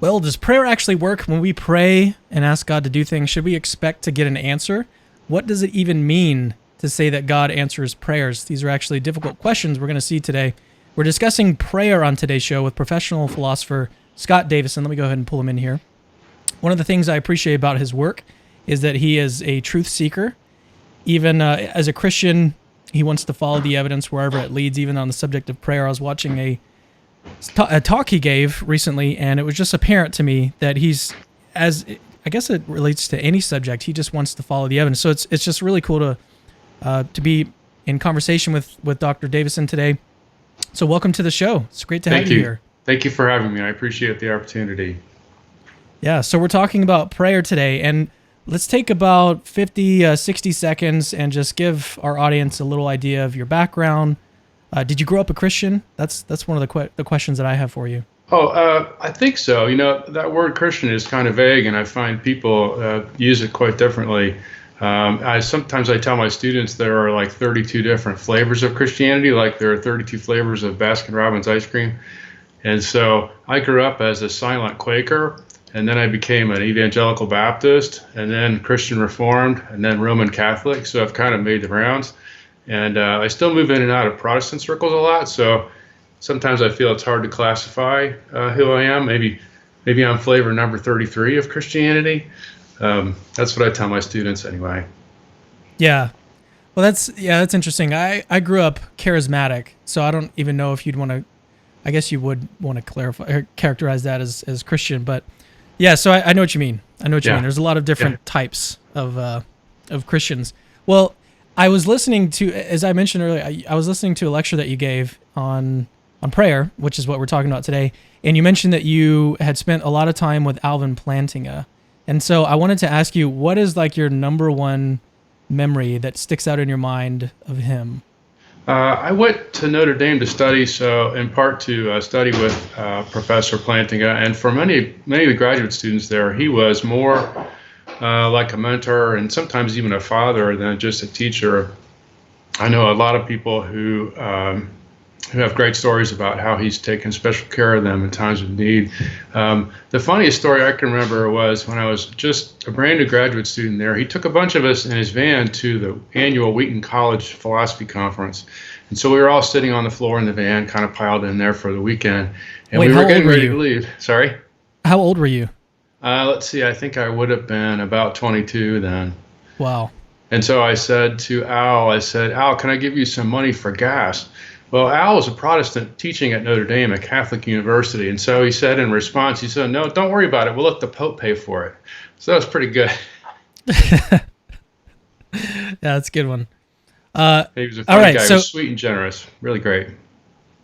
Well, does prayer actually work? When we pray and ask God to do things, should we expect to get an answer? What does it even mean to say that God answers prayers? These are actually difficult questions we're going to see today. We're discussing prayer on today's show with professional philosopher Scott Davison. Let me go ahead and pull him in here. One of the things I appreciate about his work is that he is a truth seeker. Even as a Christian, he wants to follow the evidence wherever it leads, even on the subject of prayer. I was watching a talk he gave recently, and it was just apparent to me that I guess it relates to any subject, he just wants to follow the evidence. So it's just really cool to be in conversation with Dr. Davison today. So welcome to the show. It's great to have you here. Thank you for having me. I appreciate the opportunity. Yeah, so we're talking about prayer today, and let's take about 50, 60 seconds and just give our audience a little idea of your background. Did you grow up a Christian? That's one of the questions that I have for you. I think so. That word Christian is kind of vague, and I find people use it quite differently. Sometimes I tell my students there are like 32 different flavors of Christianity, like there are 32 flavors of Baskin-Robbins ice cream. And so I grew up as a silent Quaker, and then I became an evangelical Baptist, and then Christian Reformed, and then Roman Catholic. So I've kind of made the rounds. And I still move in and out of Protestant circles a lot, so sometimes I feel it's hard to classify who I am. Maybe I'm flavor number 33 of Christianity. That's what I tell my students anyway. Yeah. Well, that's interesting. I grew up charismatic, so I don't even know if you'd want to, I guess you would want to clarify or characterize that as Christian, but yeah, so I know what you mean. I know what you mean. There's a lot of different types of Christians. Well, I was listening to, as I mentioned earlier, I was listening to a lecture that you gave on prayer, which is what we're talking about today, and you mentioned that you had spent a lot of time with Alvin Plantinga. And so I wanted to ask you, what is like your number one memory that sticks out in your mind of him? I went to Notre Dame to study, so in part to study with Professor Plantinga, and for many of the graduate students there, he was more like a mentor and sometimes even a father than just a teacher. I know a lot of people who have great stories about how he's taken special care of them in times of need. The funniest story I can remember was when I was just a brand new graduate student there, he took a bunch of us in his van to the annual Wheaton College Philosophy Conference. And so we were all sitting on the floor in the van, kind of piled in there for the weekend. And Wait, we were getting ready to leave. Sorry? How old were you? Let's see, I think I would have been about 22 then. Wow. And so I said to Al, Al, can I give you some money for gas? Well, Al was a Protestant teaching at Notre Dame, a Catholic university. And so he said in response, he said, no, don't worry about it. We'll let the Pope pay for it. So that was pretty good. Yeah, that's a good one. He was a funny guy. He was sweet and generous. Really great.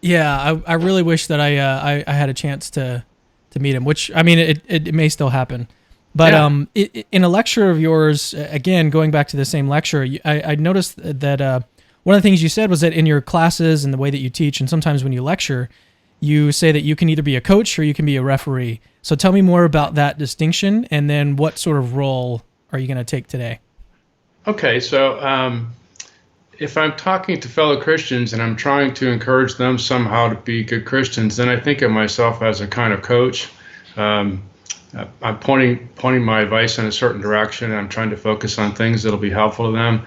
Yeah, I really wish that I had a chance to meet him, which, I mean, it may still happen. But in a lecture of yours, again, going back to the same lecture, I noticed that one of the things you said was that in your classes and the way that you teach, and sometimes when you lecture, you say that you can either be a coach or you can be a referee. So tell me more about that distinction, and then what sort of role are you going to take today? Okay, so if I'm talking to fellow Christians and I'm trying to encourage them somehow to be good Christians, then I think of myself as a kind of coach. I'm pointing my advice in a certain direction, and I'm trying to focus on things that'll be helpful to them.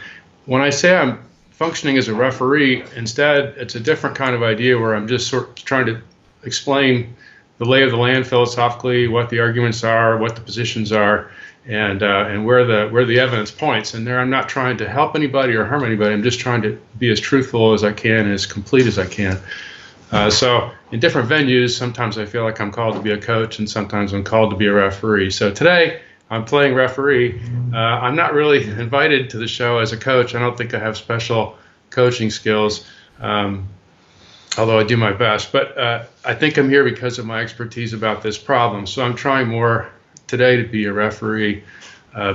When I say I'm functioning as a referee, instead, it's a different kind of idea where I'm just sort of trying to explain the lay of the land philosophically, what the arguments are, what the positions are, and where the evidence points. And there, I'm not trying to help anybody or harm anybody. I'm just trying to be as truthful as I can, as complete as I can. So in different venues, sometimes I feel like I'm called to be a coach, and sometimes I'm called to be a referee. So today, I'm playing referee. I'm not really invited to the show as a coach. I don't think I have special coaching skills, although I do my best. But I think I'm here because of my expertise about this problem. So I'm trying more today to be a referee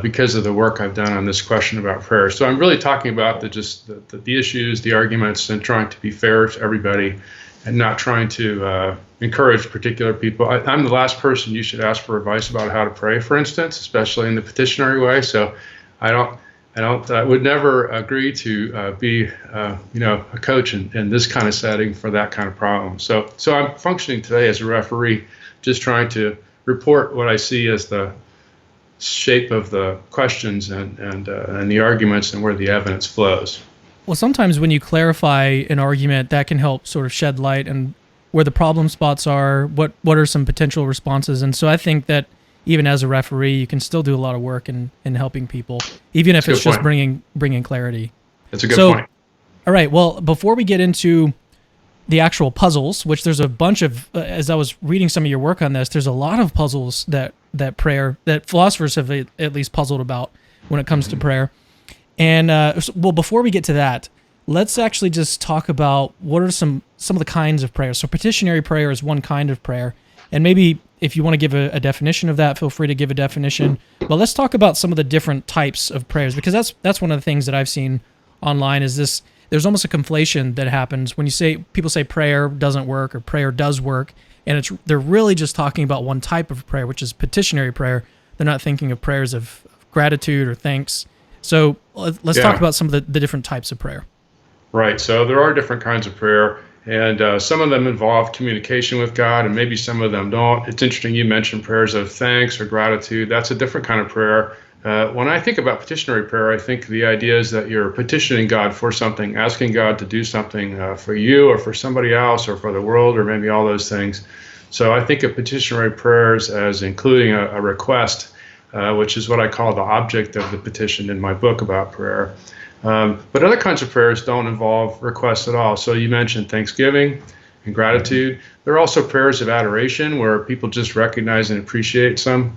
because of the work I've done on this question about prayer. So I'm really talking about the issues, the arguments, and trying to be fair to everybody, and not trying to encourage particular people. I'm the last person you should ask for advice about how to pray, for instance, especially in the petitionary way. So I would never agree to be a coach in this kind of setting for that kind of problem. So I'm functioning today as a referee, just trying to report what I see as the shape of the questions and the arguments and where the evidence flows. Well, sometimes when you clarify an argument, that can help sort of shed light and where the problem spots are, what are some potential responses. And so I think that even as a referee, you can still do a lot of work in helping people, even if it's just bringing clarity. That's a good point. All right, well, before we get into the actual puzzles, which there's a bunch of, as I was reading some of your work on this, there's a lot of puzzles that philosophers have at least puzzled about when it comes to prayer. And well, before we get to that, let's actually just talk about what are some of the kinds of prayer. So petitionary prayer is one kind of prayer, and maybe if you want to give a definition of that, feel free to give a definition. But let's talk about some of the different types of prayers, because that's one of the things that I've seen online is this. There's almost a conflation that happens when people say prayer doesn't work or prayer does work, and they're really just talking about one type of prayer, which is petitionary prayer. They're not thinking of prayers of gratitude or thanks. So let's talk about some of the different types of prayer. Right. So there are different kinds of prayer, and some of them involve communication with God, and maybe some of them don't. It's interesting you mentioned prayers of thanks or gratitude. That's a different kind of prayer. When I think about petitionary prayer, I think the idea is that you're petitioning God for something, asking God to do something for you or for somebody else or for the world or maybe all those things. So I think of petitionary prayers as including a request, which is what I call the object of the petition in my book about prayer. But other kinds of prayers don't involve requests at all. So you mentioned thanksgiving and gratitude. There are also prayers of adoration where people just recognize and appreciate some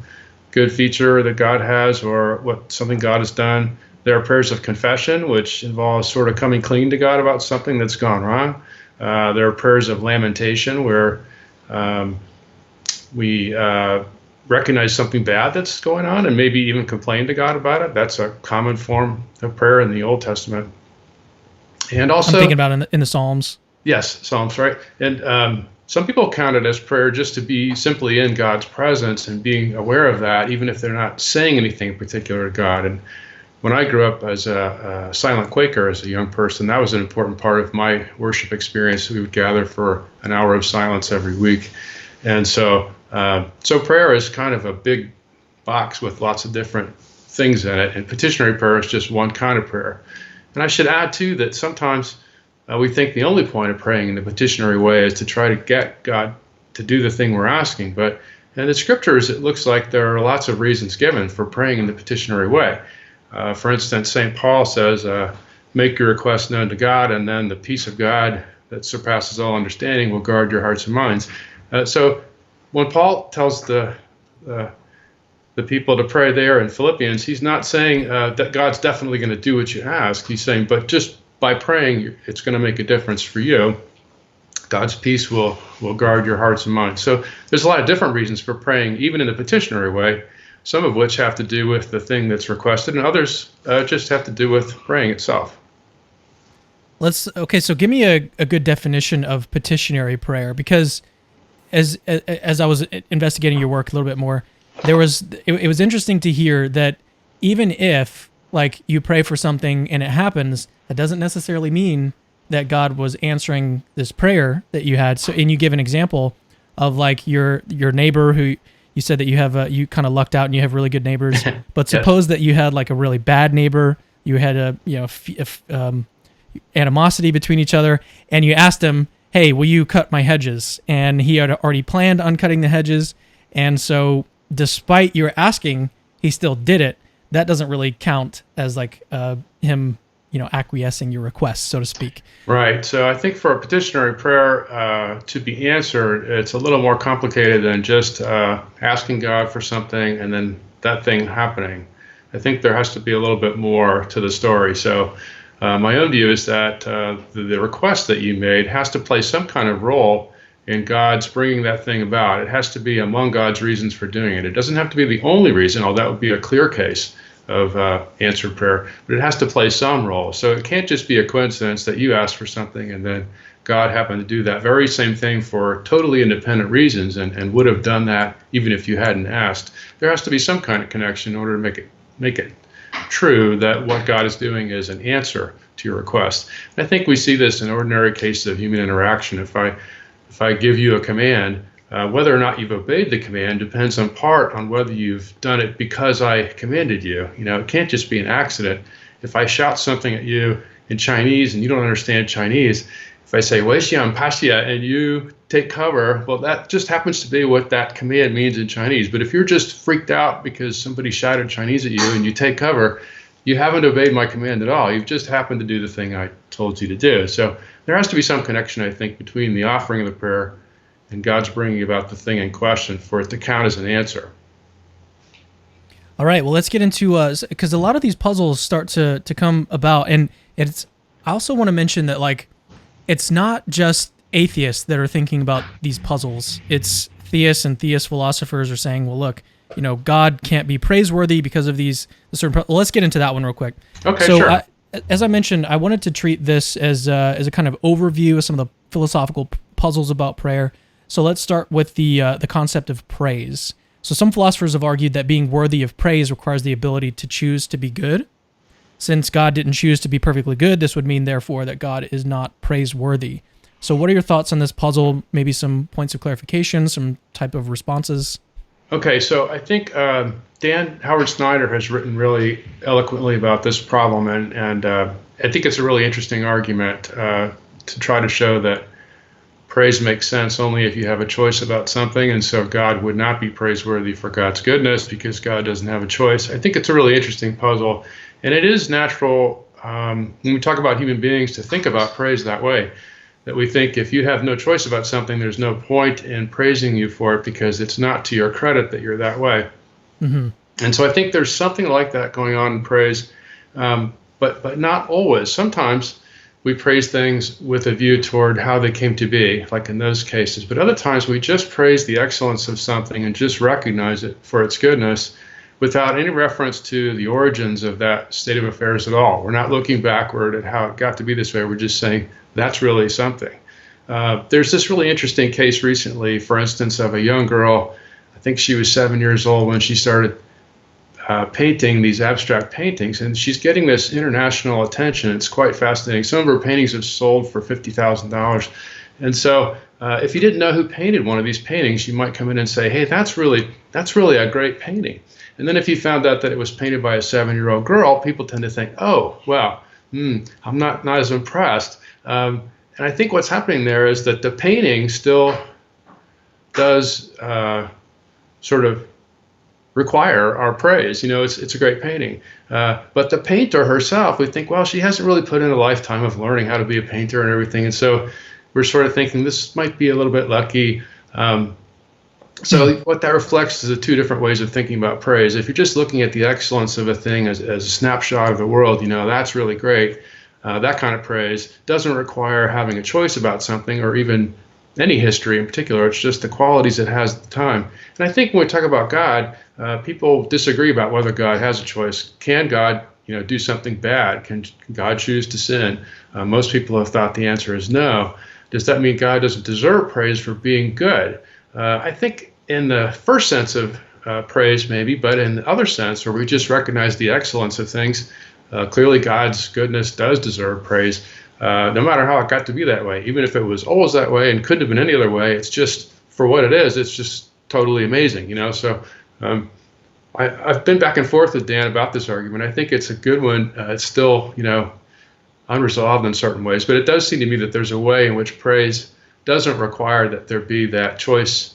good feature that God has or something God has done. There are prayers of confession, which involves sort of coming clean to God about something that's gone wrong. There are prayers of lamentation where we recognize something bad that's going on and maybe even complain to God about it. That's a common form of prayer in the Old Testament. And also, I'm thinking about in the Psalms. Yes, Psalms, right? And some people count it as prayer just to be simply in God's presence and being aware of that, even if they're not saying anything in particular to God. And when I grew up as a silent Quaker as a young person, that was an important part of my worship experience. We would gather for an hour of silence every week. And so prayer is kind of a big box with lots of different things in it. And petitionary prayer is just one kind of prayer. And I should add, too, that sometimes we think the only point of praying in the petitionary way is to try to get God to do the thing we're asking. But in the scriptures, it looks like there are lots of reasons given for praying in the petitionary way. For instance, St. Paul says, make your requests known to God, and then the peace of God that surpasses all understanding will guard your hearts and minds. So when Paul tells the people to pray there in Philippians, he's not saying that God's definitely going to do what you ask. He's saying, but just by praying, it's going to make a difference for you. God's peace will guard your hearts and minds. So there's a lot of different reasons for praying, even in the petitionary way, some of which have to do with the thing that's requested, and others just have to do with praying itself. So give me a good definition of petitionary prayer, because as I was investigating your work a little bit more, it was interesting to hear that even if like you pray for something and it happens, that doesn't necessarily mean that God was answering this prayer that you had. So, and you give an example of like your neighbor who you said that you have you kind of lucked out and you have really good neighbors. But suppose that you had like a really bad neighbor, you had animosity between each other, and you asked him, "Hey, will you cut my hedges?" And he had already planned on cutting the hedges, and so despite your asking, he still did it. That doesn't really count as like him, acquiescing your request, so to speak. Right. So I think for a petitionary prayer to be answered, it's a little more complicated than just asking God for something and then that thing happening. I think there has to be a little bit more to the story. So my own view is that the request that you made has to play some kind of role in God's bringing that thing about. It has to be among God's reasons for doing it. It doesn't have to be the only reason, although that would be a clear case of answered prayer, but it has to play some role. So it can't just be a coincidence that you asked for something and then God happened to do that very same thing for totally independent reasons and would have done that even if you hadn't asked. There has to be some kind of connection in order to make it true that what God is doing is an answer to your request. And I think we see this in ordinary cases of human interaction. If I give you a command, Whether or not you've obeyed the command depends in part on whether you've done it because I commanded you. It can't just be an accident. If I shout something at you in Chinese and you don't understand Chinese, if I say "wei xiang pa xia" and you take cover, well, that just happens to be what that command means in Chinese. But if you're just freaked out because somebody shouted Chinese at you and you take cover, you haven't obeyed my command at all. You've just happened to do the thing I told you to do. So there has to be some connection, I think, between the offering of the prayer and God's bringing about the thing in question for it to count as an answer. All right, well, let's get into, because a lot of these puzzles start to come about, and I also want to mention that, like, it's not just atheists that are thinking about these puzzles. It's theists and theist philosophers are saying, well, look, God can't be praiseworthy because of these certain. Well, let's get into that one real quick. Okay, so sure. As I mentioned, I wanted to treat this as a kind of overview of some of the philosophical puzzles about prayer. So let's start with the concept of praise. So some philosophers have argued that being worthy of praise requires the ability to choose to be good. Since God didn't choose to be perfectly good, this would mean, therefore, that God is not praiseworthy. So what are your thoughts on this puzzle? Maybe some points of clarification, some type of responses? Okay, so I think Dan Howard Snyder has written really eloquently about this problem, and I think it's a really interesting argument to try to show that praise makes sense only if you have a choice about something, and so God would not be praiseworthy for God's goodness because God doesn't have a choice. I think it's a really interesting puzzle, and it is natural when we talk about human beings to think about praise that way, that we think if you have no choice about something, there's no point in praising you for it because it's not to your credit that you're that way. Mm-hmm. And so I think there's something like that going on in praise, but not always. Sometimes we praise things with a view toward how they came to be, like in those cases. But other times we just praise the excellence of something and just recognize it for its goodness without any reference to the origins of that state of affairs at all. We're not looking backward at how it got to be this way. We're just saying that's really something. There's this really interesting case recently, for instance, of a young girl. I think she was 7 years old when she started painting these abstract paintings, and she's getting this international attention. It's quite fascinating. Some of her paintings have sold for $50,000. And so if you didn't know who painted one of these paintings, you might come in and say, hey, that's really a great painting. And then if you found out that it was painted by a 7-year-old girl, people tend to think, oh, well, I'm not as impressed. And I think what's happening there is that the painting still does sort of require our praise. It's a great painting. But the painter herself, we think, well, she hasn't really put in a lifetime of learning how to be a painter and everything. And so we're sort of thinking this might be a little bit lucky. So what that reflects is two different ways of thinking about praise. If you're just looking at the excellence of a thing as a snapshot of the world, that's really great. That kind of praise doesn't require having a choice about something or even any history in particular. It's just the qualities it has at the time. And I think when we talk about God, people disagree about whether God has a choice. Can God, do something bad? Can God choose to sin? Most people have thought the answer is no. Does that mean God doesn't deserve praise for being good? I think in the first sense of praise, maybe, but in the other sense, where we just recognize the excellence of things, clearly God's goodness does deserve praise, no matter how it got to be that way. Even if it was always that way and couldn't have been any other way, it's just, for what it is, it's just totally amazing, So I've been back and forth with Dan about this argument. I think it's a good one. It's still, unresolved in certain ways, but it does seem to me that there's a way in which praise doesn't require that there be that choice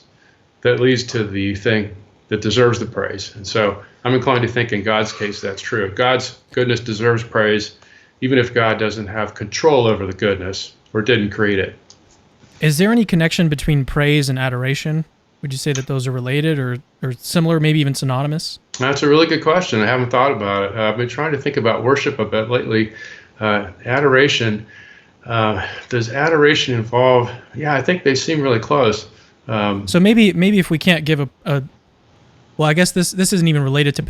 that leads to the thing that deserves the praise. And so I'm inclined to think in God's case that's true. God's goodness deserves praise, even if God doesn't have control over the goodness or didn't create it. Is there any connection between praise and adoration? Would you say that those are related or similar, maybe even synonymous? That's a really good question. I haven't thought about it. I've been trying to think about worship a bit lately. Adoration, does adoration involve? Yeah, I think they seem really close. So maybe if we can't give well, I guess this isn't even related to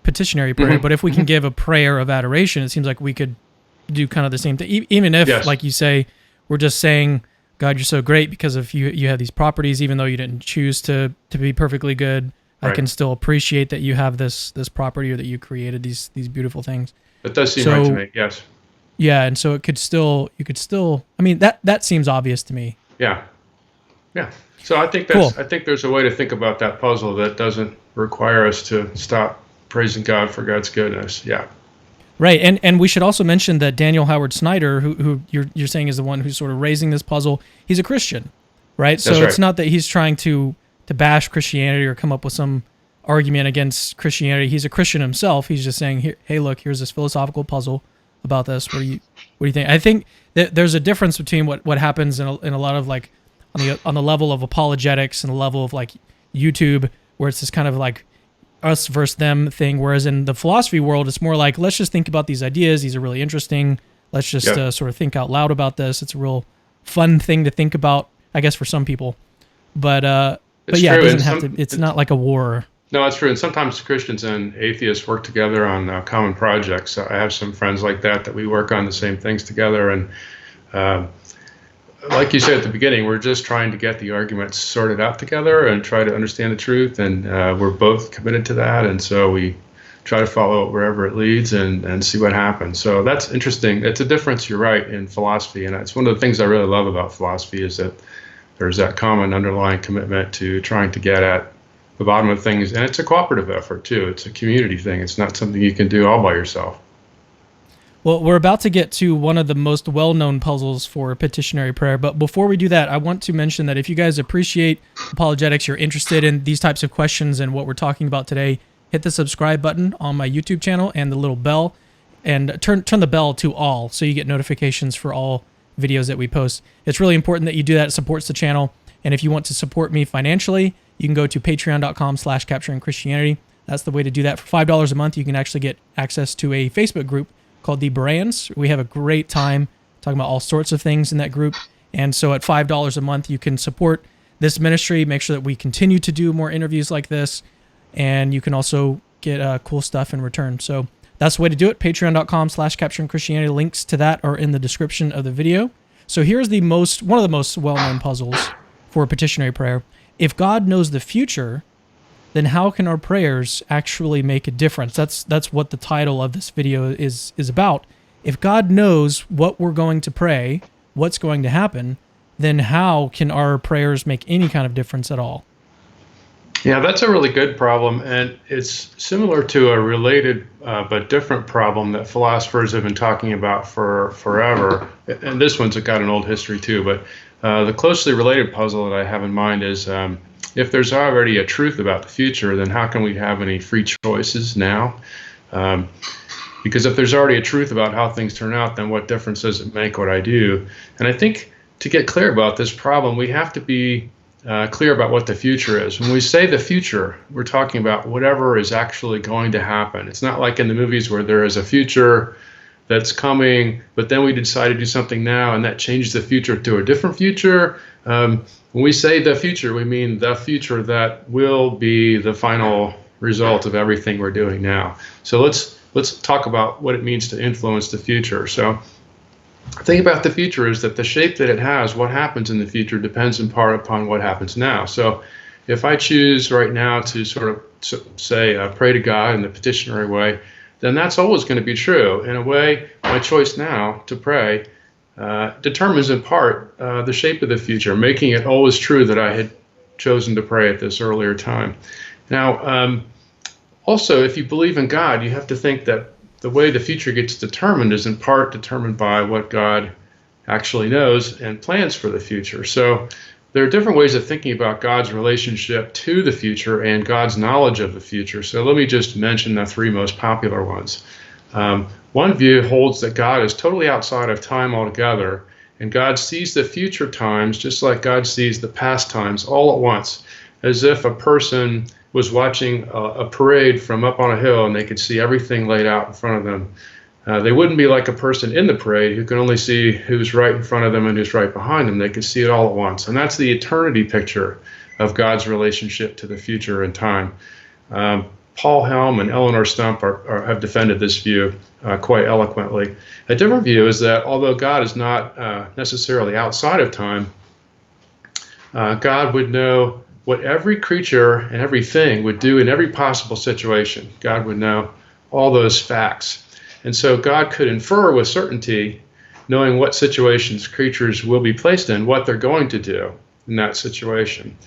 petitionary prayer, but if we can give a prayer of adoration, it seems like we could do kind of the same thing. Even if, yes, like you say, we're just saying, God, you're so great because of you have these properties, even though you didn't choose to be perfectly good. Right. I can still appreciate that you have this property or that you created these beautiful things. That does seem right to me, yes. Yeah, and so you could still, I mean, that seems obvious to me. Yeah. Yeah. So I think Cool. there's a way to think about that puzzle that doesn't require us to stop praising God for God's goodness. Yeah. Right, and we should also mention that Daniel Howard Snyder, who you're saying is the one who's sort of raising this puzzle, he's a Christian, right? That's So it's right. not that he's trying to bash Christianity or come up with some argument against Christianity. He's a Christian himself. He's just saying, here, hey, look, here's this philosophical puzzle about this. What do you think? I think that there's a difference between what happens in a lot of like on the level of apologetics and the level of like YouTube, where it's this kind of like us versus them thing, whereas in the philosophy world it's more like, let's just think about these ideas, these are really interesting, let's just sort of think out loud about this. It's a real fun thing to think about, I guess, for some people, but yeah, true. it doesn't have to, it's not like a war. No, it's true. And sometimes Christians and atheists work together on common projects. I have some friends like that we work on the same things together. And like you said at the beginning, we're just trying to get the arguments sorted out together and try to understand the truth. And we're both committed to that. And so we try to follow it wherever it leads and see what happens. So that's interesting. It's a difference, you're right, in philosophy. And it's one of the things I really love about philosophy is that there's that common underlying commitment to trying to get at the bottom of things. And it's a cooperative effort, too. It's a community thing. It's not something you can do all by yourself. Well, we're about to get to one of the most well-known puzzles for petitionary prayer, but before we do that, I want to mention that if you guys appreciate apologetics, you're interested in these types of questions and what we're talking about today, hit the subscribe button on my YouTube channel and the little bell, and turn the bell to all so you get notifications for all videos that we post. It's really important that you do that. It supports the channel, and if you want to support me financially, you can go to patreon.com/capturingchristianity. That's the way to do that. For $5 a month, you can actually get access to a Facebook group called The Bereans. We have a great time talking about all sorts of things in that group. And so at $5 a month, you can support this ministry, make sure that we continue to do more interviews like this, and you can also get cool stuff in return. So that's the way to do it. Patreon.com/capturingchristianity. Links to that are in the description of the video. So here's one of the most well-known puzzles for petitionary prayer. If God knows the future, then how can our prayers actually make a difference? That's what the title of this video is about. If God knows what we're going to pray, what's going to happen, then how can our prayers make any kind of difference at all? Yeah, that's a really good problem, and it's similar to a related but different problem that philosophers have been talking about for forever. And this one's got an old history too, but the closely related puzzle that I have in mind is if there's already a truth about the future, then how can we have any free choices now? Because if there's already a truth about how things turn out, then what difference does it make what I do? And I think to get clear about this problem, we have to be clear about what the future is. When we say the future, we're talking about whatever is actually going to happen. It's not like in the movies where there is a future that's coming, but then we decide to do something now, and that changes the future to a different future. When we say the future, we mean the future that will be the final result of everything we're doing now. So let's talk about what it means to influence the future. So the thing about the future is that the shape that it has, what happens in the future, depends in part upon what happens now. So if I choose right now to sort of say pray to God in the petitionary way, then that's always going to be true. In a way, my choice now to pray determines in part the shape of the future, making it always true that I had chosen to pray at this earlier time. Now, also, if you believe in God, you have to think that the way the future gets determined is in part determined by what God actually knows and plans for the future. So there are different ways of thinking about God's relationship to the future and God's knowledge of the future. So let me just mention the three most popular ones. One view holds that God is totally outside of time altogether, and God sees the future times just like God sees the past times all at once, as if a person was watching a parade from up on a hill and they could see everything laid out in front of them. They wouldn't be like a person in the parade who can only see who's right in front of them and who's right behind them. They could see it all at once. And that's the eternity picture of God's relationship to the future and time. Paul Helm and Eleanor Stump have defended this view quite eloquently. A different view is that although God is not necessarily outside of time, God would know what every creature and everything would do in every possible situation. God would know all those facts. And so God could infer with certainty, knowing what situations creatures will be placed in, what they're going to do. in that situation.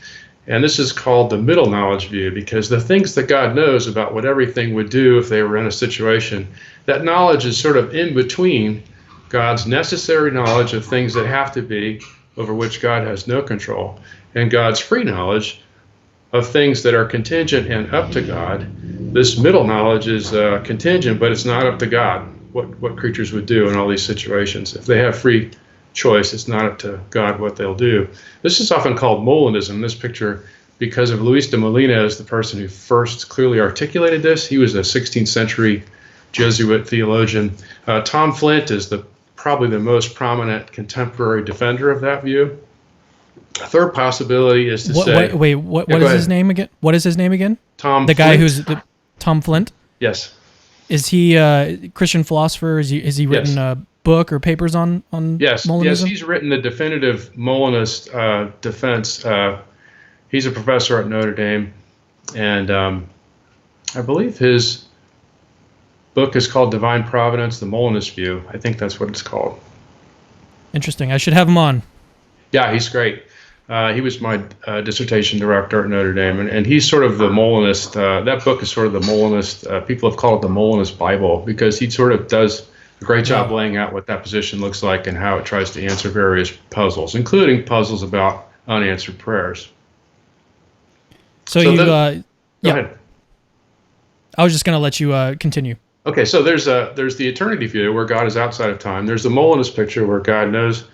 And this is called the middle knowledge view, because the things that God knows about what everything would do if they were in a situation, that knowledge is sort of in between God's necessary knowledge of things that have to be, over which God has no control, and God's free knowledge of things that are contingent and up to God. This middle knowledge is contingent, but it's not up to God, what creatures would do in all these situations. If they have free choice, it's not up to God what they'll do. This is often called Molinism, this picture, because of Luis de Molina is the person who first clearly articulated this. He was a 16th century Jesuit theologian. Tom Flint is probably the most prominent contemporary defender of that view. A third possibility is to say... What is his name again? What is his name again? Tom The Flint. guy who's... Tom Flint? Yes. Is he a Christian philosopher? Has he written a book or papers on Molinism? Yes, he's written the definitive Molinist defense. He's a professor at Notre Dame, and I believe his book is called Divine Providence, the Molinist View. I think that's what it's called. Interesting. I should have him on. Yeah, he's great. He was my dissertation director at Notre Dame, and he's sort of the Molinist. That book is sort of the Molinist. People have called it the Molinist Bible, because he sort of does a great job laying out what that position looks like and how it tries to answer various puzzles, including puzzles about unanswered prayers. Go ahead. I was just going to let you continue. Okay, so there's the eternity view where God is outside of time. There's the Molinist picture where God knows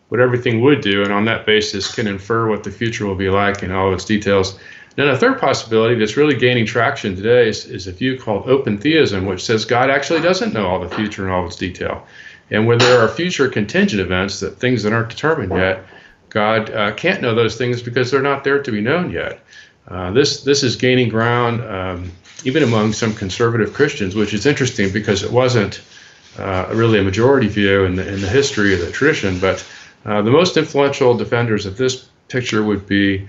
what everything would do, and on that basis can infer what the future will be like in all of its details. Then a third possibility that's really gaining traction today is a view called open theism, which says God actually doesn't know all the future in all its detail. And when there are future contingent events, that things that aren't determined yet, God can't know those things because they're not there to be known yet. This is gaining ground even among some conservative Christians, which is interesting because it wasn't really a majority view in the history of the tradition. But the most influential defenders of this picture would be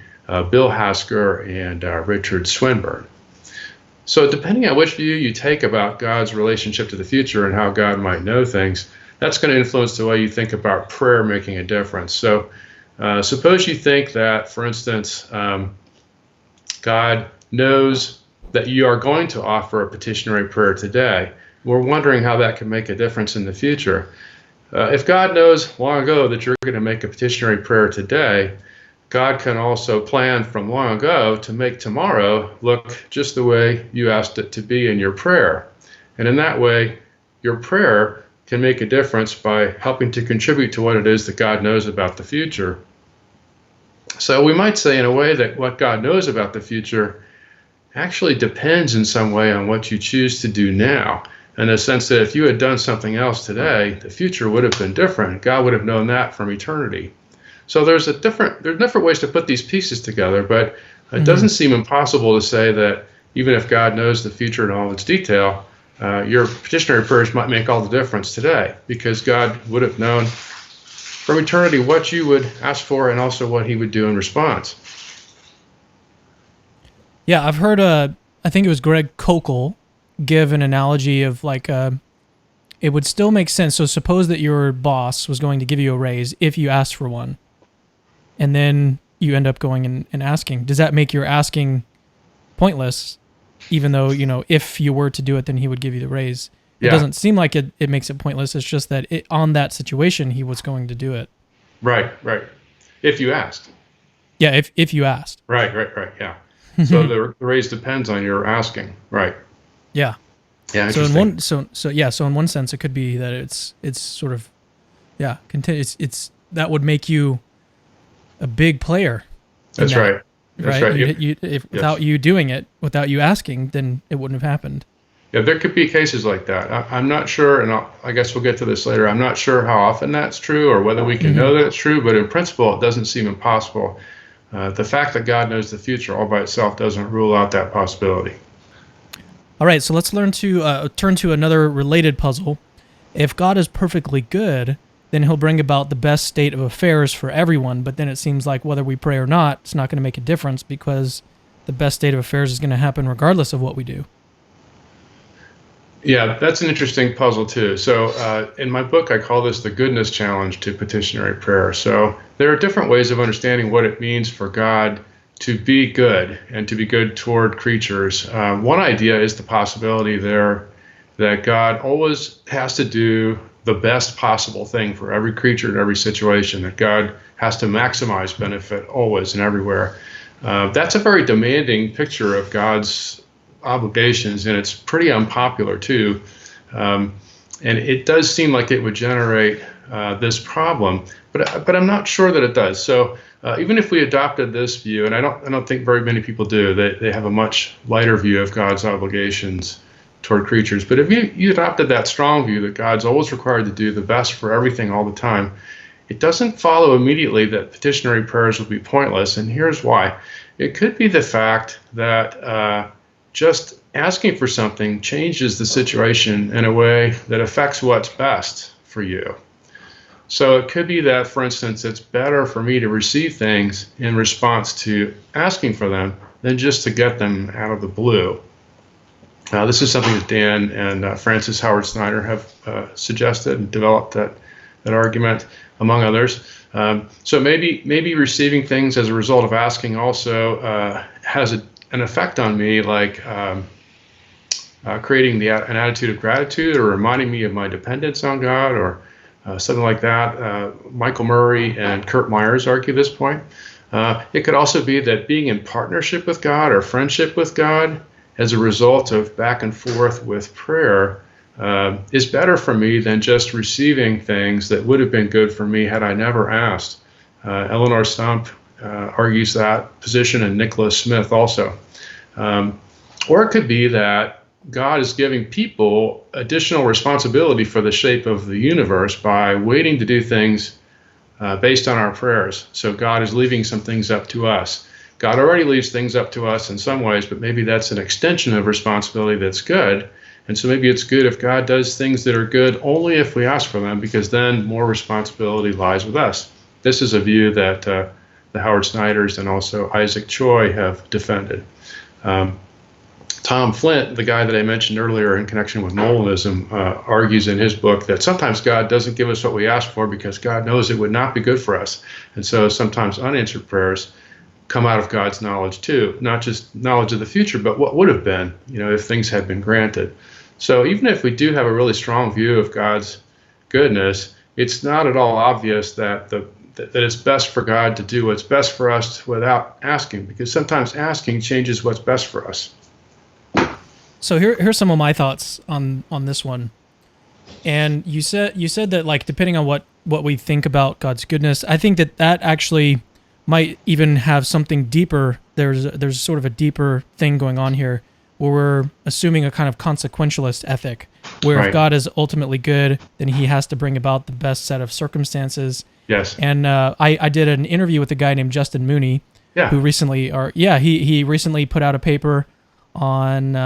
Bill Hasker and Richard Swinburne. So depending on which view you take about God's relationship to the future and how God might know things, that's going to influence the way you think about prayer making a difference. So suppose you think that, for instance, God knows that you are going to offer a petitionary prayer today. We're wondering how that can make a difference in the future. If God knows long ago that you're going to make a petitionary prayer today, God can also plan from long ago to make tomorrow look just the way you asked it to be in your prayer. And in that way, your prayer can make a difference by helping to contribute to what it is that God knows about the future. So we might say in a way that what God knows about the future actually depends in some way on what you choose to do now, in the sense that if you had done something else today, the future would have been different. God would have known that from eternity. So there's different ways to put these pieces together, but it doesn't seem impossible to say that even if God knows the future in all its detail, your petitionary prayers might make all the difference today, because God would have known from eternity what you would ask for and also what he would do in response. Yeah, I've heard, I think it was Greg Kokel, give an analogy of like, it would still make sense. So suppose that your boss was going to give you a raise if you asked for one, and then you end up going and asking. Does that make your asking pointless, even though, if you were to do it, then he would give you the raise? It doesn't seem like it makes it pointless. It's just that on that situation, he was going to do it. Right. If you asked. Yeah, if you asked. Right, yeah. So the raise depends on your asking, right? Yeah. Yeah. So in one sense, it could be that it's sort of, it's that would make you a big player. That's right. That's right. If without you doing it, without you asking, then it wouldn't have happened. Yeah, there could be cases like that. I'm not sure, and I guess we'll get to this later. I'm not sure how often that's true or whether we can know that it's true, but in principle, it doesn't seem impossible. The fact that God knows the future all by itself doesn't rule out that possibility. All right, so let's learn to turn to another related puzzle. If God is perfectly good, then he'll bring about the best state of affairs for everyone, but then it seems like whether we pray or not, it's not going to make a difference because the best state of affairs is going to happen regardless of what we do. Yeah, that's an interesting puzzle too. So in my book, I call this the goodness challenge to petitionary prayer. So there are different ways of understanding what it means for God to be good and to be good toward creatures. One idea is the possibility there that God always has to do the best possible thing for every creature in every situation, that God has to maximize benefit always and everywhere. That's a very demanding picture of God's obligations, and it's pretty unpopular too. And it does seem like it would generate this problem, but I'm not sure that it does. So even if we adopted this view, and I don't think very many people do, they have a much lighter view of God's obligations toward creatures. But if you adopted that strong view that God's always required to do the best for everything all the time, it doesn't follow immediately that petitionary prayers will be pointless, and here's why. It could be the fact that just asking for something changes the situation in a way that affects what's best for you. So it could be that, for instance, it's better for me to receive things in response to asking for them than just to get them out of the blue. This is something that Dan and Francis Howard Snyder have suggested and developed that argument, among others. So maybe receiving things as a result of asking also has an effect on me, like creating an attitude of gratitude or reminding me of my dependence on God or something like that. Michael Murray and Kurt Myers argue this point. It could also be that being in partnership with God or friendship with God as a result of back and forth with prayer is better for me than just receiving things that would have been good for me had I never asked. Eleanor Stump argues that position, and Nicholas Smith also. Or it could be that God is giving people additional responsibility for the shape of the universe by waiting to do things based on our prayers. So God is leaving some things up to us. God already leaves things up to us in some ways, but maybe that's an extension of responsibility that's good. And so maybe it's good if God does things that are good only if we ask for them, because then more responsibility lies with us. This is a view that the Howard Snyders and also Isaac Choi have defended. Tom Flint, the guy that I mentioned earlier in connection with Molinism, argues in his book that sometimes God doesn't give us what we ask for because God knows it would not be good for us. And so sometimes unanswered prayers come out of God's knowledge too, not just knowledge of the future, but what would have been, if things had been granted. So even if we do have a really strong view of God's goodness, it's not at all obvious that it's best for God to do what's best for us without asking, because sometimes asking changes what's best for us. So here's some of my thoughts on this one. And you said that, like, depending on what we think about God's goodness, I think that actually might even have something deeper. There's sort of a deeper thing going on here, where we're assuming a kind of consequentialist ethic, where Right. if God is ultimately good, then he has to bring about the best set of circumstances. Yes. And I did an interview with a guy named Justin Mooney, Yeah. who he recently put out a paper on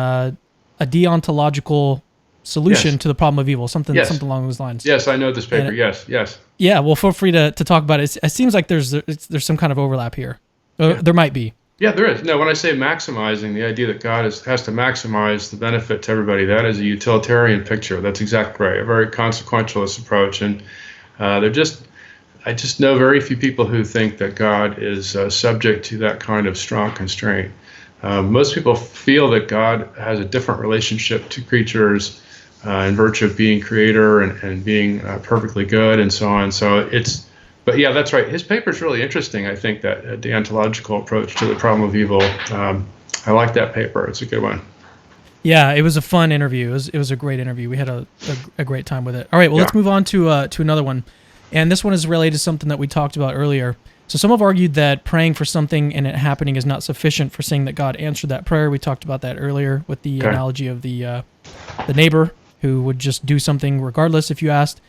a deontological solution Yes. to the problem of evil, something Yes. along those lines. Yes, I know this paper. And Yes. Yeah, well, feel free to talk about it. It seems like there's some kind of overlap here. There might be. Yeah, there is. No, when I say maximizing, the idea that God has to maximize the benefit to everybody, that is a utilitarian picture. That's exactly right. A very consequentialist approach. And I just know very few people who think that God is subject to that kind of strong constraint. Most people feel that God has a different relationship to creatures in virtue of being creator and being perfectly good and so on. But yeah, that's right. His paper is really interesting. I think that deontological approach to the problem of evil. I like that paper. It's a good one. Yeah, it was a fun interview. It was a great interview. We had a great time with it. All right, well, let's move on to another one. And this one is related to something that we talked about earlier. So some have argued that praying for something and it happening is not sufficient for saying that God answered that prayer. We talked about that earlier with the analogy of the neighbor who would just do something regardless if you asked.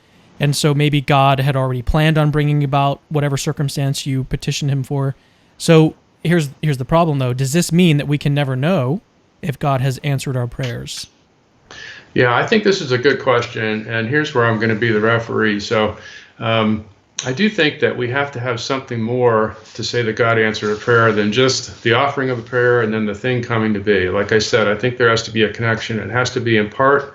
And so maybe God had already planned on bringing about whatever circumstance you petitioned him for. So here's the problem, though. Does this mean that we can never know if God has answered our prayers? Yeah, I think this is a good question, and here's where I'm going to be the referee. So I do think that we have to have something more to say that God answered a prayer than just the offering of the prayer and then the thing coming to be. Like I said, I think there has to be a connection. It has to be in part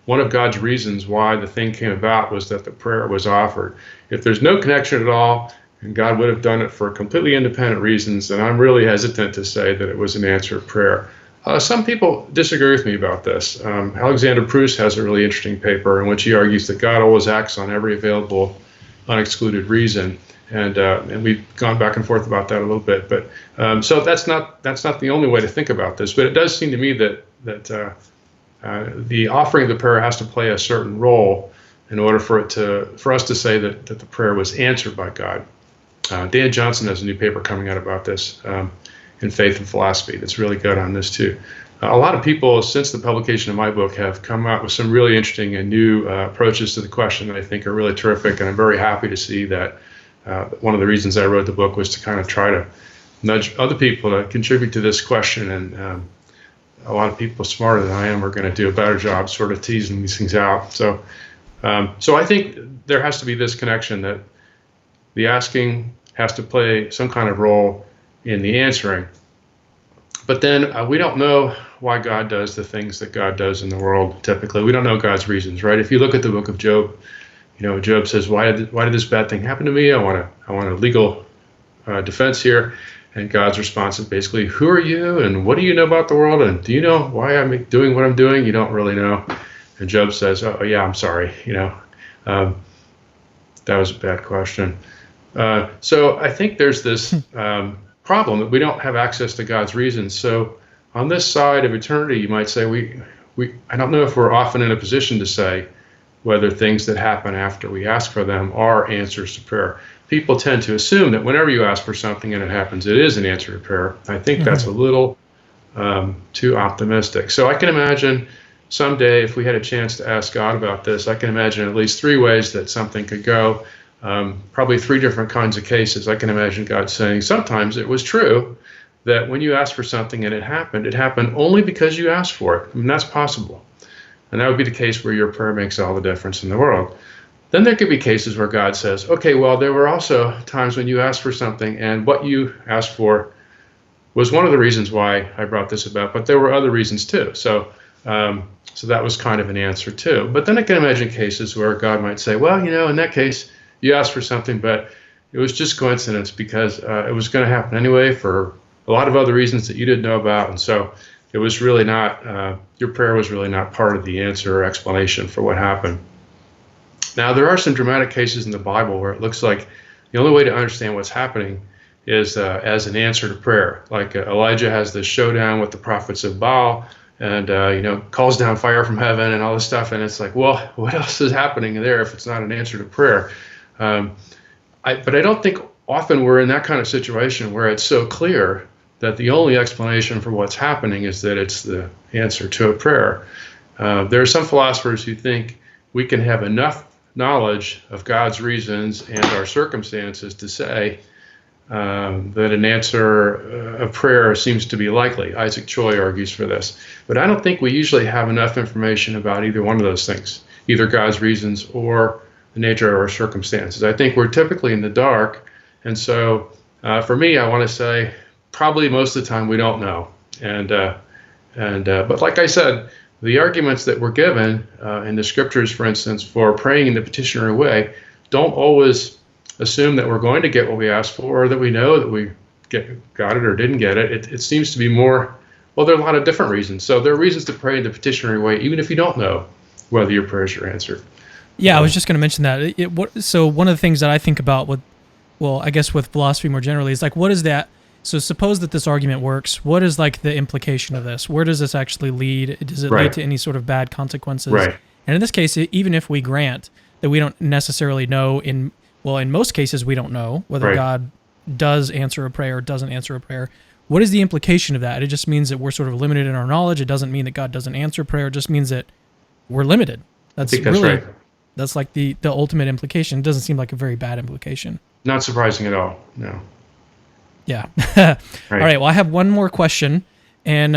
one of God's reasons why the thing came about was that the prayer was offered. If there's no connection at all, and God would have done it for completely independent reasons, then I'm really hesitant to say that it was an answered prayer. Some people disagree with me about this. Alexander Proust has a really interesting paper in which he argues that God always acts on every available unexcluded reason. And we've gone back and forth about that a little bit, but so that's not the only way to think about this. But it does seem to me that the offering of the prayer has to play a certain role in order for us to say that the prayer was answered by God. Dan Johnson has a new paper coming out about this in Faith and Philosophy that's really good on this too. A lot of people since the publication of my book have come out with some really interesting and new approaches to the question that I think are really terrific, and I'm very happy to see that. One of the reasons I wrote the book was to kind of try to nudge other people to contribute to this question, and a lot of people smarter than I am are going to do a better job sort of teasing these things out. So I think there has to be this connection that the asking has to play some kind of role in the answering. But then we don't know why God does the things that God does in the world typically. We don't know God's reasons, right? If you look at the book of Job, Job says, why did this bad thing happen to me? I want a legal defense here. And God's response is basically, who are you and what do you know about the world? And do you know why I'm doing what I'm doing? You don't really know. And Job says, oh yeah, I'm sorry. That was a bad question. So I think there's this problem that we don't have access to God's reasons. So on this side of eternity, you might say, I don't know if we're often in a position to say whether things that happen after we ask for them are answers to prayer. People tend to assume that whenever you ask for something and it happens, it is an answer to prayer. I think that's a little too optimistic. So I can imagine someday if we had a chance to ask God about this, I can imagine at least 3 ways that something could go, probably 3 different kinds of cases. I can imagine God saying, sometimes it was true that when you asked for something and it happened only because you asked for it. I mean, that's possible. And that would be the case where your prayer makes all the difference in the world. Then there could be cases where God says, okay, well, there were also times when you asked for something and what you asked for was one of the reasons why I brought this about, but there were other reasons too. So that was kind of an answer too. But then I can imagine cases where God might say, well, in that case, you asked for something, but it was just coincidence because it was going to happen anyway for a lot of other reasons that you didn't know about. And so it was really not, your prayer was really not part of the answer or explanation for what happened. Now, there are some dramatic cases in the Bible where it looks like the only way to understand what's happening is as an answer to prayer. Like Elijah has this showdown with the prophets of Baal and, calls down fire from heaven and all this stuff. And it's like, well, what else is happening there if it's not an answer to prayer? But I don't think often we're in that kind of situation where it's so clear that the only explanation for what's happening is that it's the answer to a prayer. There are some philosophers who think we can have enough knowledge of God's reasons and our circumstances to say that an answer of prayer seems to be likely. Isaac Choi argues for this. But I don't think we usually have enough information about either one of those things, either God's reasons or the nature of our circumstances. I think we're typically in the dark. And so for me, I want to say probably most of the time we don't know. But like I said, the arguments that we're given in the scriptures, for instance, for praying in the petitionary way, don't always assume that we're going to get what we asked for, or that we know that we got it or didn't get it. It seems to be more, well, there are a lot of different reasons. So there are reasons to pray in the petitionary way, even if you don't know whether your prayers are answered. Yeah, I was just going to mention that. So one of the things that I think about with philosophy more generally is like, what is that? So suppose that this argument works. What is like the implication of this? Where does this actually lead? Does it lead to any sort of bad consequences? Right. And in this case, even if we grant that we don't necessarily know, in most cases we don't know whether God does answer a prayer or doesn't answer a prayer. What is the implication of that? It just means that we're sort of limited in our knowledge. It doesn't mean that God doesn't answer prayer. It just means that we're limited. That's right. That's like the ultimate implication. It doesn't seem like a very bad implication. Not surprising at all, no. Yeah. All right, well, I have one more question. And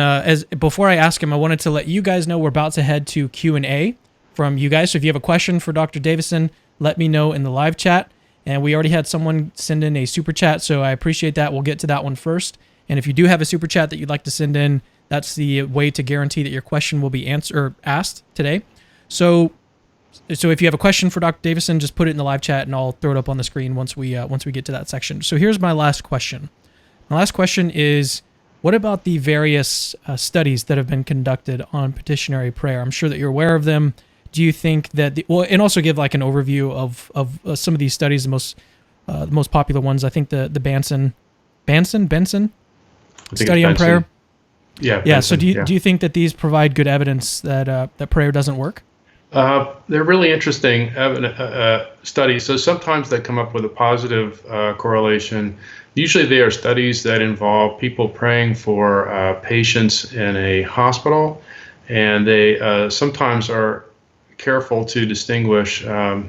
before I ask him, I wanted to let you guys know we're about to head to Q&A from you guys. So if you have a question for Dr. Davison, let me know in the live chat. And we already had someone send in a super chat, so I appreciate that. We'll get to that one first. And if you do have a super chat that you'd like to send in, that's the way to guarantee that your question will be asked today. So if you have a question for Dr. Davison, just put it in the live chat, and I'll throw it up on the screen once we get to that section. So here's my last question. My last question is, what about the various studies that have been conducted on petitionary prayer? I'm sure that you're aware of them. Do you think that and also give like an overview of some of these studies, the most popular ones? I think the Benson study on prayer. Yeah. Yeah. Benson, So do you think that these provide good evidence that prayer doesn't work? They're really interesting studies. So sometimes they come up with a positive correlation. Usually they are studies that involve people praying for patients in a hospital, and they sometimes are careful to distinguish, to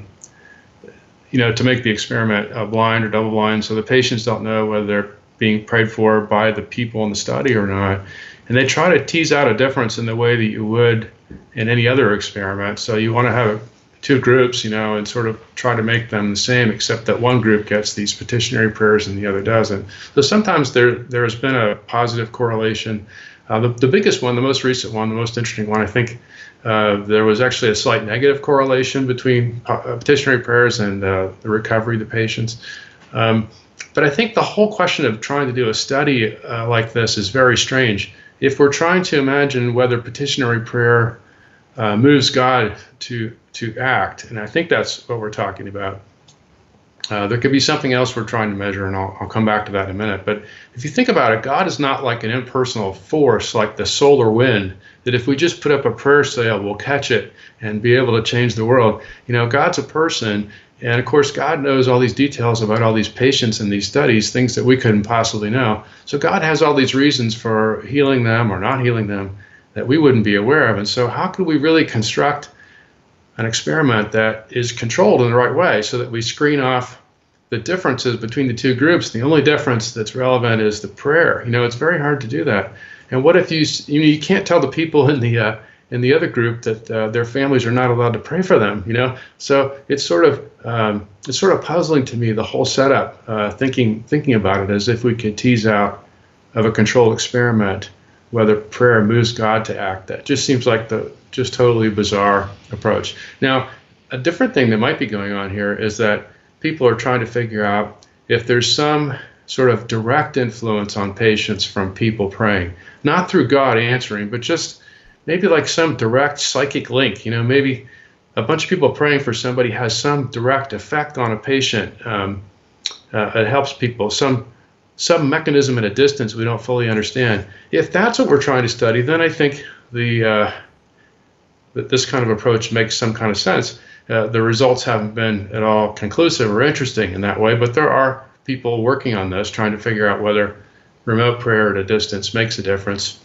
make the experiment blind or double blind, so the patients don't know whether they're being prayed for by the people in the study or not. And they try to tease out a difference in the way that you would in any other experiment. So you want to have two groups, and sort of try to make them the same, except that one group gets these petitionary prayers and the other doesn't. So sometimes there has been a positive correlation. The biggest one, the most recent one, the most interesting one, I think there was actually a slight negative correlation between petitionary prayers and the recovery of the patients. But I think the whole question of trying to do a study like this is very strange. If we're trying to imagine whether petitionary prayer moves God to act, and I think that's what we're talking about, there could be something else we're trying to measure, and I'll come back to that in a minute. But if you think about it, God is not like an impersonal force like the solar wind, that if we just put up a prayer sail, we'll catch it and be able to change the world. God's a person, and of course, God knows all these details about all these patients in these studies, things that we couldn't possibly know. So God has all these reasons for healing them or not healing them that we wouldn't be aware of. And so how could we really construct an experiment that is controlled in the right way so that we screen off the differences between the two groups? The only difference that's relevant is the prayer. It's very hard to do that. And what if you can't tell the people in the other group that their families are not allowed to pray for them? So it's sort of puzzling to me, the whole setup, thinking about it as if we could tease out of a controlled experiment whether prayer moves God to act. That just seems like the just totally bizarre approach. Now, a different thing that might be going on here is that people are trying to figure out if there's some sort of direct influence on patients from people praying, not through God answering, but just maybe like some direct psychic link. Maybe a bunch of people praying for somebody has some direct effect on a patient. It helps people, some mechanism at a distance we don't fully understand. If that's what we're trying to study, then I think that this kind of approach makes some kind of sense. The results haven't been at all conclusive or interesting in that way, but there are people working on this, trying to figure out whether remote prayer at a distance makes a difference.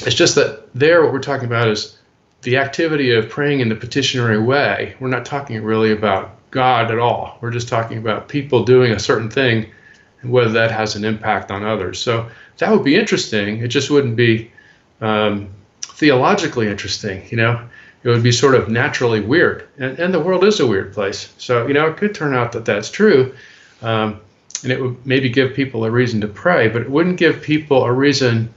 It's just that what we're talking about is the activity of praying in the petitionary way. We're not talking really about God at all. We're just talking about people doing a certain thing and whether that has an impact on others. So that would be interesting. It just wouldn't be theologically interesting. It would be sort of naturally weird. And the world is a weird place. So, it could turn out that that's true. And it would maybe give people a reason to pray, but it wouldn't give people a reason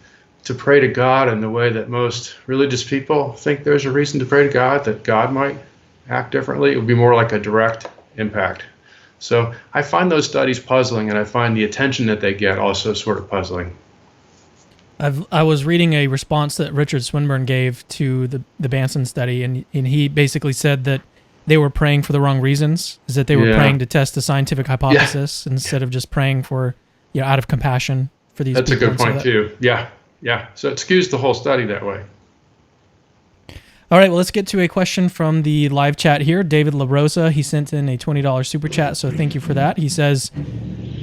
to pray to God in the way that most religious people think there's a reason to pray to God, that God might act differently. It would be more like a direct impact. So I find those studies puzzling, and I find the attention that they get also sort of puzzling. I was reading a response that Richard Swinburne gave to the Benson study, and he basically said that they were praying for the wrong reasons, is that they were praying to test the scientific hypothesis instead of just praying for, out of compassion for these people. That's a good point, too. Yeah. So it skews the whole study that way. All right, well, let's get to a question from the live chat here. David LaRosa, he sent in a $20 super chat, so thank you for that. He says,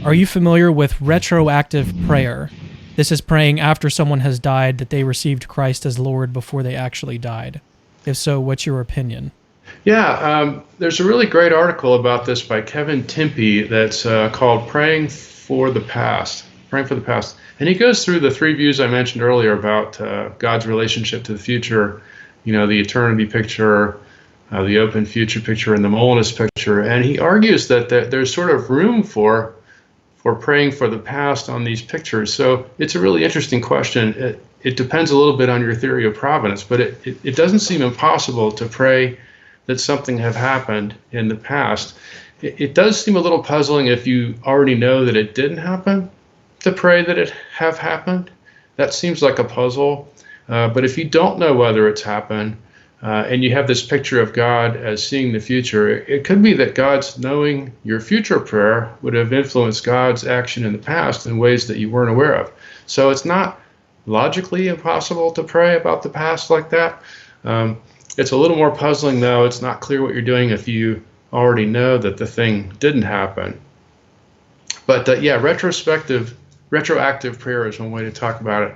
are you familiar with retroactive prayer? This is praying after someone has died that they received Christ as Lord before they actually died. If so, what's your opinion? Yeah, there's a really great article about this by Kevin Timpey that's called Praying for the Past. And he goes through the three views I mentioned earlier about God's relationship to the future, the eternity picture, the open future picture, and the Molinist picture. And he argues that there's sort of room for praying for the past on these pictures. So it's a really interesting question. it depends a little bit on your theory of providence, but it doesn't seem impossible to pray that something have happened in the past. It does seem a little puzzling if you already know that it didn't happen to pray that it have happened. That seems like a puzzle. But if you don't know whether it's happened, and you have this picture of God as seeing the future, it could be that God's knowing your future prayer would have influenced God's action in the past in ways that you weren't aware of. So it's not logically impossible to pray about the past like that. It's a little more puzzling, though. It's not clear what you're doing if you already know that the thing didn't happen. But yeah, retroactive prayer is one way to talk about it.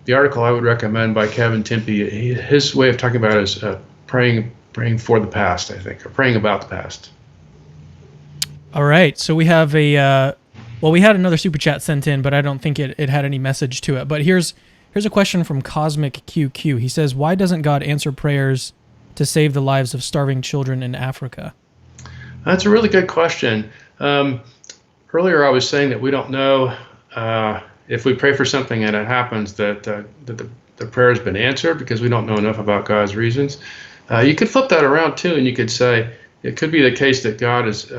The article I would recommend by Kevin Timpe, his way of talking about it is praying for the past, I think, or praying about the past. All right, so we have we had another super chat sent in, but I don't think it had any message to it. But here's a question from Cosmic QQ. He says, why doesn't God answer prayers to save the lives of starving children in Africa? That's a really good question. Earlier I was saying that we don't know if we pray for something and it happens that the prayer has been answered because we don't know enough about God's reasons. You could flip that around too, and you could say it could be the case that God is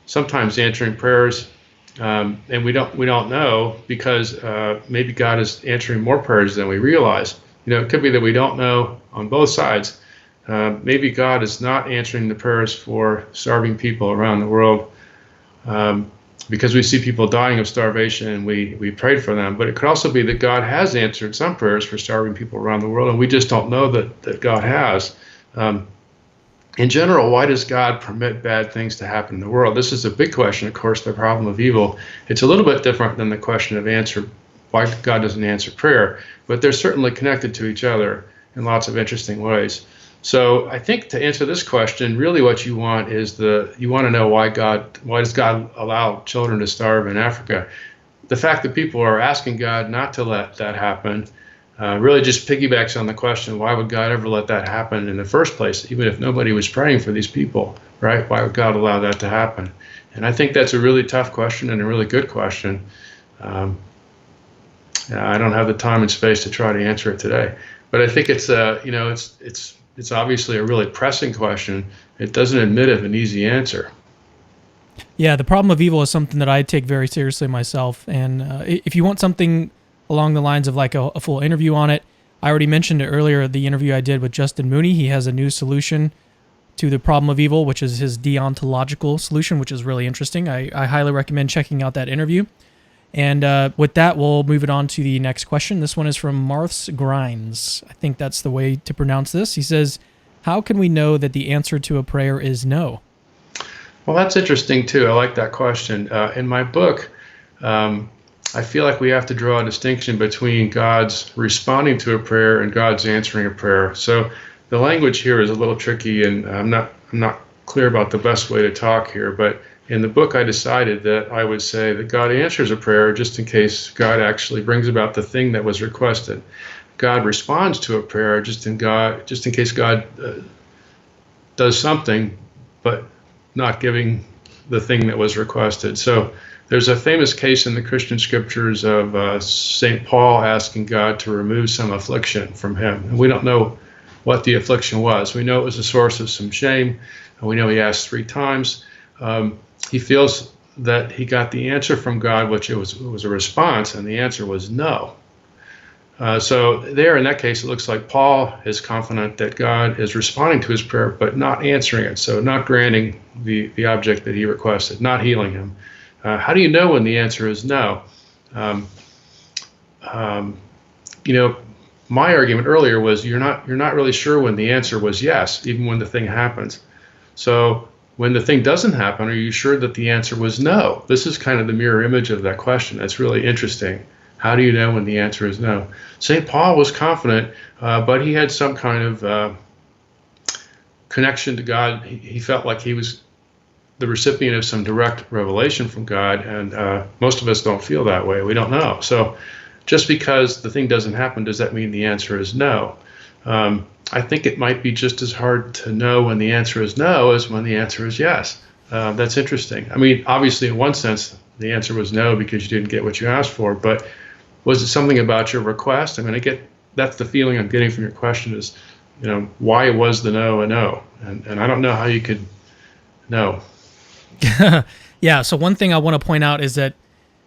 sometimes answering prayers, and we don't know because maybe God is answering more prayers than we realize. It could be that we don't know on both sides. Maybe God is not answering the prayers for starving people around the world because we see people dying of starvation and we prayed for them. But it could also be that God has answered some prayers for starving people around the world, and we just don't know that God has. In general, why does God permit bad things to happen in the world? This is a big question, of course, the problem of evil. It's a little bit different than the question of why God doesn't answer prayer, but they're certainly connected to each other in lots of interesting ways. So I think to answer this question, really what you want is you want to know why does God allow children to starve in Africa? The fact that people are asking God not to let that happen really just piggybacks on the question, why would God ever let that happen in the first place, even if nobody was praying for these people, right? Why would God allow that to happen? And I think that's a really tough question and a really good question. I don't have the time and space to try to answer it today, but I think it's obviously a really pressing question. It doesn't admit of an easy answer. Yeah, the problem of evil is something that I take very seriously myself. And if you want something along the lines of like a full interview on it, I already mentioned it earlier, the interview I did with Justin Mooney. He has a new solution to the problem of evil, which is his deontological solution, which is really interesting. I highly recommend checking out that interview. And with that, we'll move it on to the next question. This one is from Marths Grinds. I think that's the way to pronounce this. He says, how can we know that the answer to a prayer is no? Well, that's interesting, too. I like that question. In my book, I feel like we have to draw a distinction between God's responding to a prayer and God's answering a prayer. So the language here is a little tricky, and I'm not clear about the best way to talk here, but in the book, I decided that I would say that God answers a prayer just in case God actually brings about the thing that was requested. God responds to a prayer just in case God does something, but not giving the thing that was requested. So there's a famous case in the Christian scriptures of St. Paul asking God to remove some affliction from him. And we don't know what the affliction was. We know it was a source of some shame. And we know he asked 3 times. He feels that he got the answer from God, which it was a response, and the answer was no. So there, in that case, it looks like Paul is confident that God is responding to his prayer, but not answering it. So not granting the object that he requested, not healing him. How do you know when the answer is no? My argument earlier was you're not really sure when the answer was yes, even when the thing happens. So when the thing doesn't happen, are you sure that the answer was no? This is kind of the mirror image of that question. That's really interesting. How do you know when the answer is no? St. Paul was confident, but he had some kind of connection to God. He felt like he was the recipient of some direct revelation from God, and most of us don't feel that way. We don't know. So just because the thing doesn't happen, does that mean the answer is no? I think it might be just as hard to know when the answer is no as when the answer is yes. That's interesting. I mean, obviously, in one sense, the answer was no because you didn't get what you asked for. But Was it something about your request? I mean, that's the feeling I'm getting from your question is, why was the no a no? And I don't know how you could know. Yeah, so one thing I want to point out is that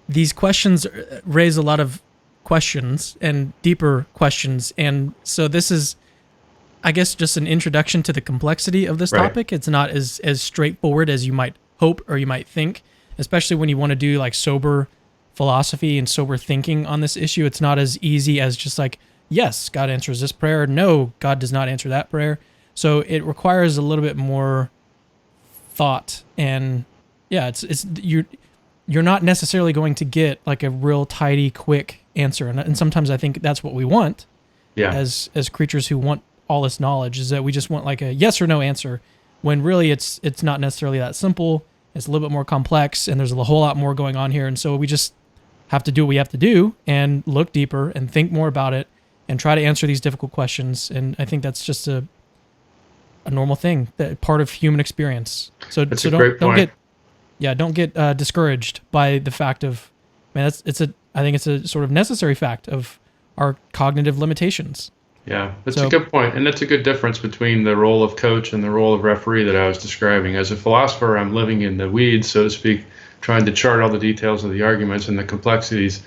these questions raise a lot of questions and deeper questions. And so this is, I guess, just an introduction to the complexity of this topic. It's not as straightforward as you might hope or you might think, especially when you want to do like sober philosophy and sober thinking on this issue. It's not as easy as just like, yes, God answers this prayer. No, God does not answer that prayer. So it requires a little bit more thought, and yeah, it's you're not necessarily going to get like a real tidy, quick answer. And sometimes I think that's what we want as creatures who want all this knowledge, is that we just want like a yes or no answer, when really it's not necessarily that simple. It's a little bit more complex, and there's a whole lot more going on here. And so we just have to do what we have to do and look deeper and think more about it and try to answer these difficult questions. And I think that's just a normal thing, that part of human experience. So don't get discouraged by the fact of, man, I think it's a sort of necessary fact of our cognitive limitations. Yeah, that's a good point. And that's a good difference between the role of coach and the role of referee that I was describing. As a philosopher, I'm living in the weeds, so to speak, trying to chart all the details of the arguments and the complexities.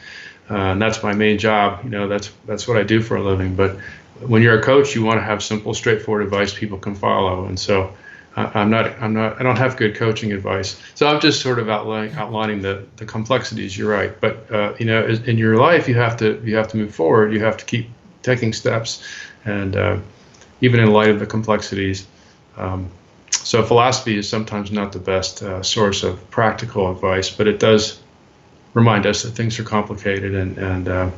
And that's my main job. That's what I do for a living. But when you're a coach, you want to have simple, straightforward advice people can follow. And so I don't have good coaching advice. So I'm just sort of outlining the complexities. You're right. But in your life, you have to move forward. You have to keep taking steps, and even in light of the complexities. So philosophy is sometimes not the best source of practical advice, but it does remind us that things are complicated, and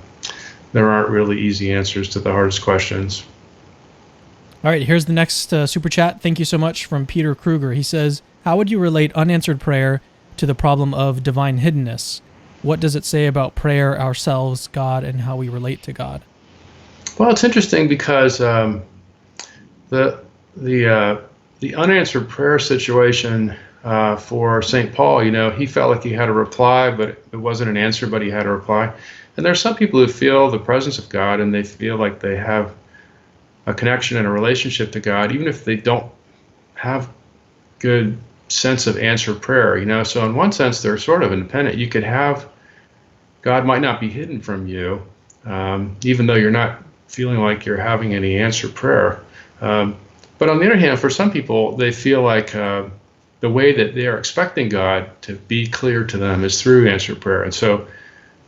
there aren't really easy answers to the hardest questions. All right, here's the next super chat. Thank you so much, from Peter Kruger. He says, how would you relate unanswered prayer to the problem of divine hiddenness? What does it say about prayer, ourselves, God, and how we relate to God? Well, it's interesting because the unanswered prayer situation for St. Paul, he felt like he had a reply, but it wasn't an answer, but he had a reply. And there are some people who feel the presence of God, and they feel like they have a connection and a relationship to God, even if they don't have good sense of answered prayer. So in one sense, they're sort of independent. You could have, God might not be hidden from you, even though you're not feeling like you're having any answered prayer. But on the other hand, for some people, they feel like the way that they are expecting God to be clear to them is through answered prayer. And so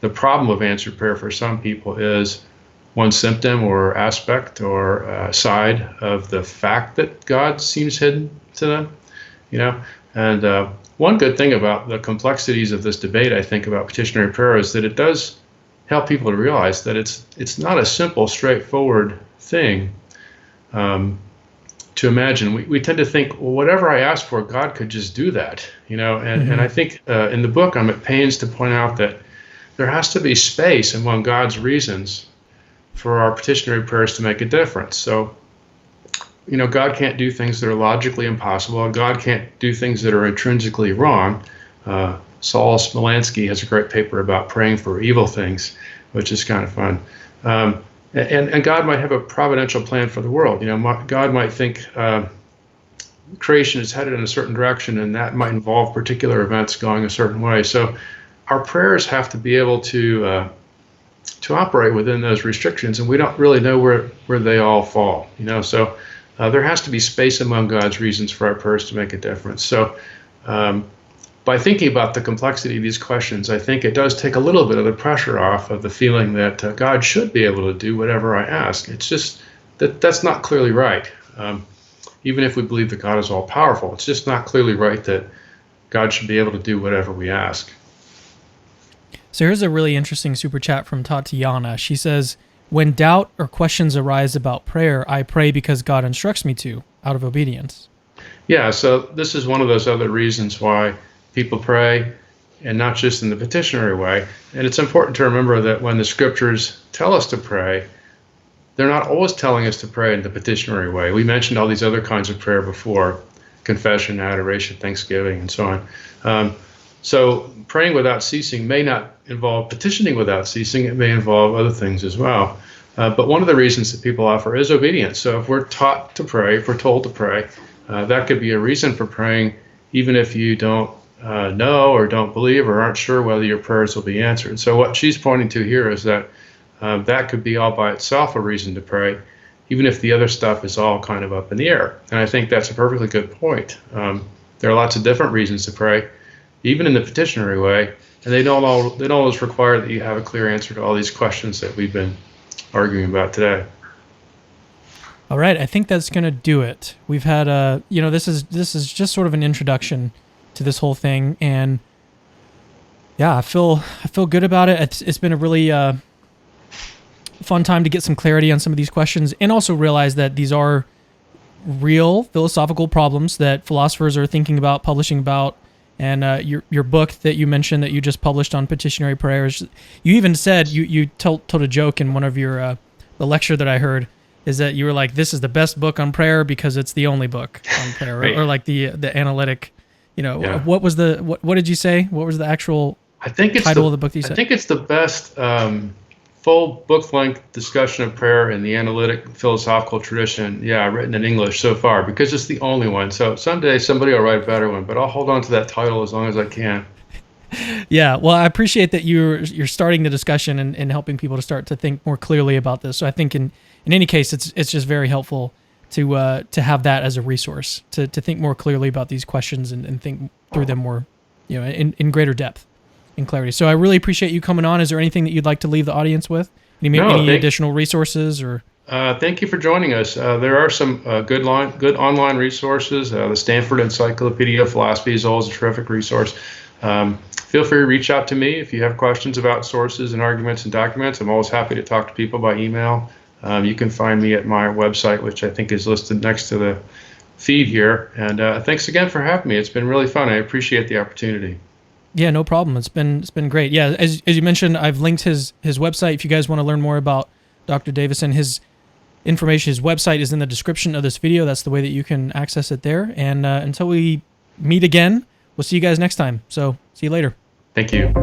the problem of answered prayer for some people is one symptom or aspect or side of the fact that God seems hidden to them, And one good thing about the complexities of this debate, I think, about petitionary prayer is that it does help people to realize that it's not a simple, straightforward thing to imagine. We tend to think, well, whatever I ask for, God could just do that, And I think in the book, I'm at pains to point out that there has to be space among God's reasons for our petitionary prayers to make a difference. So, God can't do things that are logically impossible. God can't do things that are intrinsically wrong. Saul Smolansky has a great paper about praying for evil things, which is kind of fun. And God might have a providential plan for the world. God might think creation is headed in a certain direction, and that might involve particular events going a certain way. So our prayers have to be able to operate within those restrictions, and we don't really know where they all fall. So there has to be space among God's reasons for our prayers to make a difference. So by thinking about the complexity of these questions, I think it does take a little bit of the pressure off of the feeling that God should be able to do whatever I ask. It's just that's not clearly right. Even if we believe that God is all powerful, it's just not clearly right that God should be able to do whatever we ask. So here's a really interesting super chat from Tatiana. She says, when doubt or questions arise about prayer, I pray because God instructs me to, out of obedience. Yeah, so this is one of those other reasons why people pray, and not just in the petitionary way. And it's important to remember that when the scriptures tell us to pray, they're not always telling us to pray in the petitionary way. We mentioned all these other kinds of prayer before: confession, adoration, thanksgiving, and so on. So praying without ceasing may not involve petitioning without ceasing. It may involve other things as well. But one of the reasons that people offer is obedience. So if we're taught to pray, if we're told to pray, that could be a reason for praying, even if you don't know or don't believe or aren't sure whether your prayers will be answered. So what she's pointing to here is that that could be all by itself a reason to pray, even if the other stuff is all kind of up in the air. And I think that's a perfectly good point. There are lots of different reasons to pray, even in the petitionary way, and they don't always require that you have a clear answer to all these questions that we've been arguing about today. All right, I think that's going to do it. We've had this is just sort of an introduction to this whole thing, and yeah, I feel good about it. It's been a really fun time to get some clarity on some of these questions, and also realize that these are real philosophical problems that philosophers are thinking about, publishing about. And your book that you mentioned that you just published on petitionary prayers, you even said you told a joke in one of your the lecture that I heard, is that you were like, this is the best book on prayer because it's the only book on prayer, right. or like the analytic, Yeah. What was what did you say? What was the actual title of the book that you said? I think it's the best full book-length discussion of prayer in the analytic philosophical tradition, written in English so far, because it's the only one. So someday somebody will write a better one, but I'll hold on to that title as long as I can. Yeah, well, I appreciate that you're starting the discussion and helping people to start to think more clearly about this. So I think in any case, it's just very helpful to have that as a resource, to think more clearly about these questions and think through them more, in greater depth and clarity. So I really appreciate you coming on. Is there anything that you'd like to leave the audience with? Any additional resources or? Thank you for joining us. There are some good online resources. The Stanford Encyclopedia of Philosophy is always a terrific resource. Feel free to reach out to me if you have questions about sources and arguments and documents. I'm always happy to talk to people by email. You can find me at my website, which I think is listed next to the feed here. And thanks again for having me. It's been really fun. I appreciate the opportunity. Yeah, no problem. It's been great. Yeah, as you mentioned, I've linked his website. If you guys want to learn more about Dr. Davison, his information, his website is in the description of this video. That's the way that you can access it there. And until we meet again, we'll see you guys next time. So see you later. Thank you.